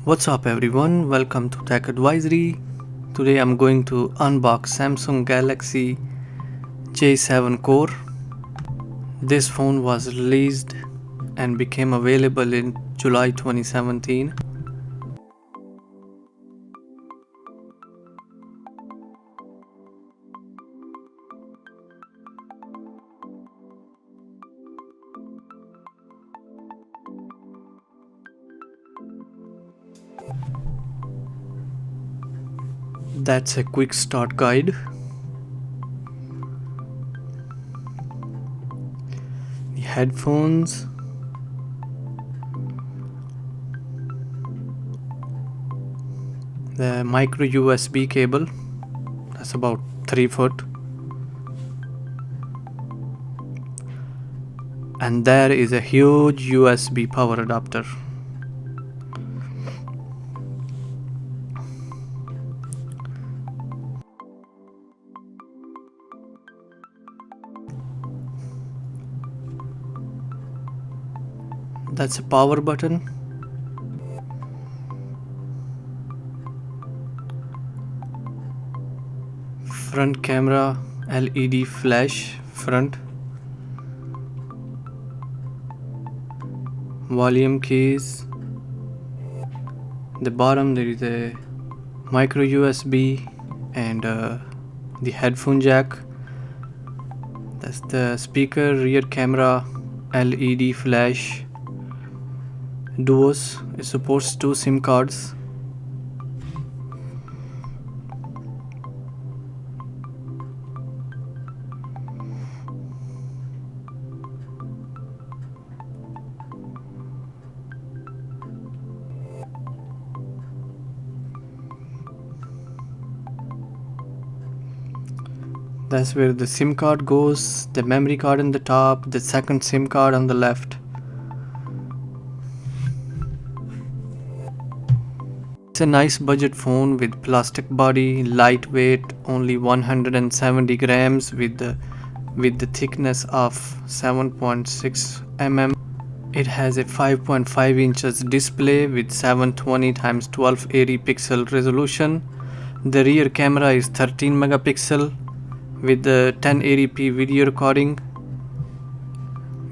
What's up everyone, welcome to Tech Advisory. Today I'm going to unbox Samsung Galaxy J7 Core. This phone was released and became available in July 2017. That's a quick start guide. The headphones, the micro USB cable, that's about 3 foot, and there is a huge USB power adapter. That's a power button. Front camera, LED flash front. Volume keys. The bottom there is a micro USB and the headphone jack. That's the speaker, rear camera, LED flash. Duos, it supports 2 SIM cards. That's where the SIM card goes, the memory card on the top, the second SIM card on the left. It's a nice budget phone with plastic body, lightweight, only 170 grams with the thickness of 7.6 mm. It has a 5.5 inches display with 720 x 1280 pixel resolution. The rear camera is 13 megapixel with the 1080p video recording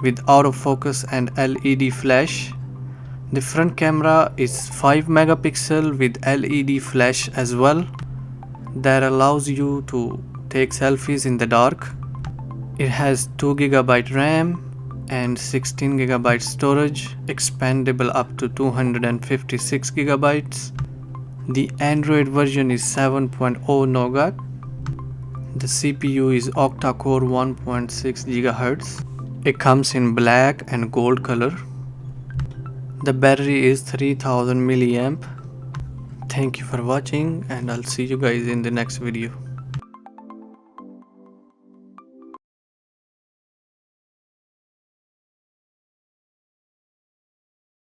with autofocus and LED flash. The front camera is 5 megapixel with LED flash as well. That allows you to take selfies in the dark. It has 2 GB RAM and 16 GB storage, expandable up to 256 GB. The Android version is 7.0 Nougat. The CPU is octa-core 1.6 GHz. It comes in black and gold color. The battery is 3000 mAh. Thank you for watching and I'll see you guys in the next video.